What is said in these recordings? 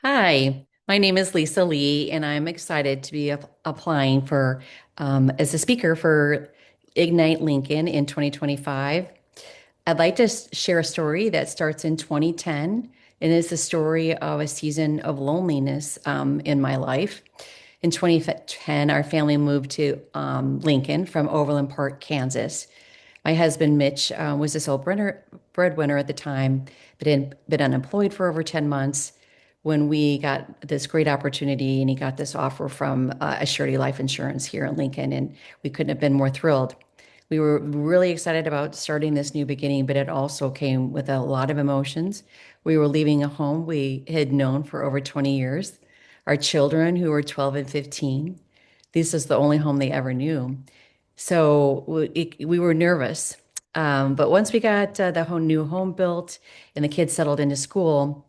Hi, my name is Lisa Lee, and I'm excited to be applying for as a speaker for Ignite Lincoln in 2025. I'd like to share a story that starts in 2010, and it's the story of a season of loneliness in my life. In 2010, our family moved to Lincoln from Overland Park, Kansas. My husband, Mitch, was the sole breadwinner at the time, but had been unemployed for over 10 months when we got this great opportunity and he got this offer from Assurity Life Insurance here in Lincoln, and we couldn't have been more thrilled. We were really excited about starting this new beginning, but it also came with a lot of emotions. We were leaving a home we had known for over 20 years, our children who were 12 and 15. This was the only home they ever knew. So we were nervous. But once we got the whole new home built and the kids settled into school,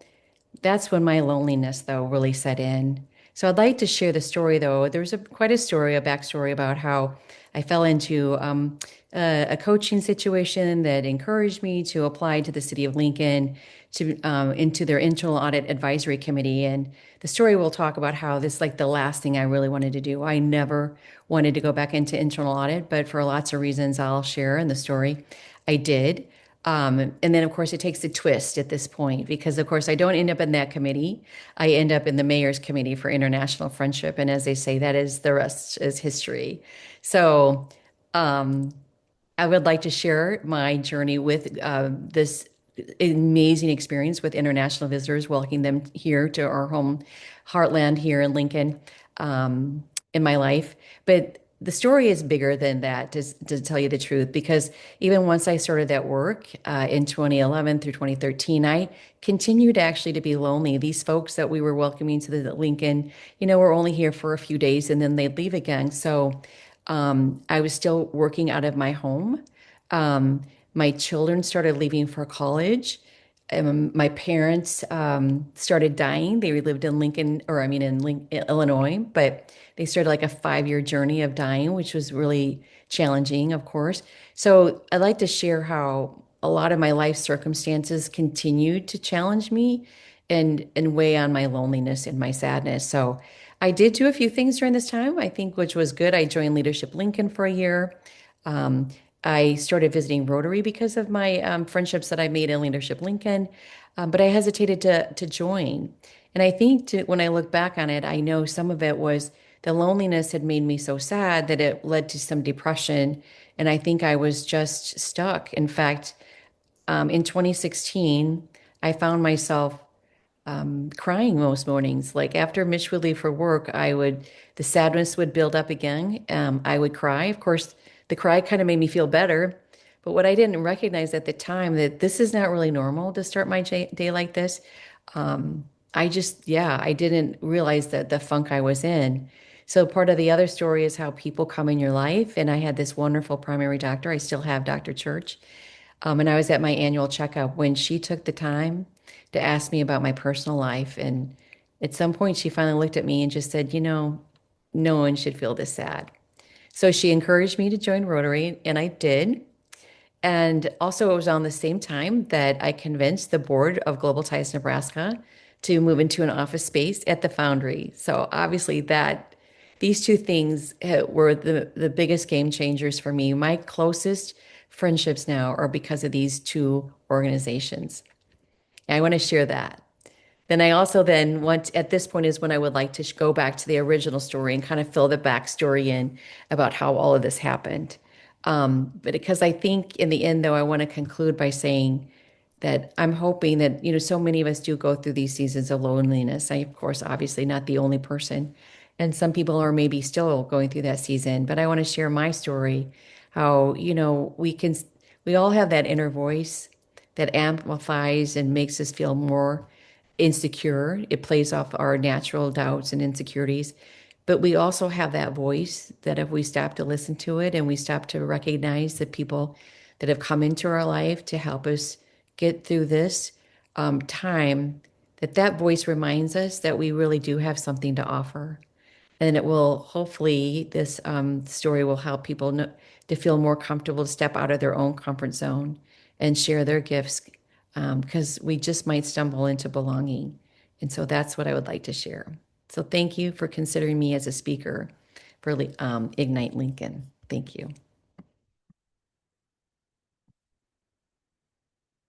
that's when my loneliness, though, really set in. So I'd like to share the story, though. There's quite a story, a backstory about how I fell into a coaching situation that encouraged me to apply to the city of Lincoln to into their internal audit advisory committee. And the story will talk about how this, like the last thing I really wanted to do. I never wanted to go back into internal audit, but for lots of reasons I'll share in the story, I did. And then, of course, it takes a twist at this point because, of course, I don't end up in that committee. I end up in the mayor's committee for international friendship. And as they say, that is the rest is history. So um, I would like to share my journey with this amazing experience with international visitors, welcoming them here to our home heartland here in Lincoln in my life. But the story is bigger than that, to tell you the truth, because even once I started that work in 2011 through 2013, I continued actually to be lonely. These folks that we were welcoming to the Lincoln, were only here for a few days and then they'd leave again. So I was still working out of my home. Um, my children started leaving for college. My parents started dying. They lived in Lincoln, or I mean, in Illinois, but they started like a 5-year journey of dying, which was really challenging, of course. So I'd like to share how a lot of my life circumstances continued to challenge me and weigh on my loneliness and my sadness. So I did do a few things during this time, I think, which was good. I joined Leadership Lincoln for a year. Um, I started visiting Rotary because of my friendships that I made in Leadership Lincoln, but I hesitated to join. And I think when I look back on it, I know some of it was the loneliness had made me so sad that it led to some depression. And I think I was just stuck. In fact, in 2016, I found myself crying most mornings. Like after Mitch would leave for work, the sadness would build up again. I would cry. Of course, the cry kind of made me feel better. But what I didn't recognize at the time that this is not really normal to start my day like this. I didn't realize that the funk I was in. So part of the other story is how people come in your life. And I had this wonderful primary doctor. I still have Dr. Church. And I was at my annual checkup when she took the time to ask me about my personal life. And at some point, she finally looked at me and just said, no one should feel this sad. So she encouraged me to join Rotary, and I did. And also, it was on the same time that I convinced the board of Global Ties Nebraska to move into an office space at the Foundry. So obviously, these two things were the biggest game changers for me. My closest friendships now are because of these two organizations. I want to share that. Then I also then want at this point is when I would like to go back to the original story and kind of fill the backstory in about how all of this happened. But because I think in the end, though, I want to conclude by saying that I'm hoping that, so many of us do go through these seasons of loneliness. I, of course, obviously not the only person. And some people are maybe still going through that season, but I want to share my story, how, we all have that inner voice that amplifies and makes us feel more insecure. It plays off our natural doubts and insecurities. But we also have that voice that if we stop to listen to it and we stop to recognize the people that have come into our life to help us get through this time, that voice reminds us that we really do have something to offer. And it will hopefully, this story will help people to feel more comfortable to step out of their own comfort zone and share their gifts because we just might stumble into belonging And so that's what I would like to share. So thank you for considering me as a speaker for Ignite Lincoln. Thank you.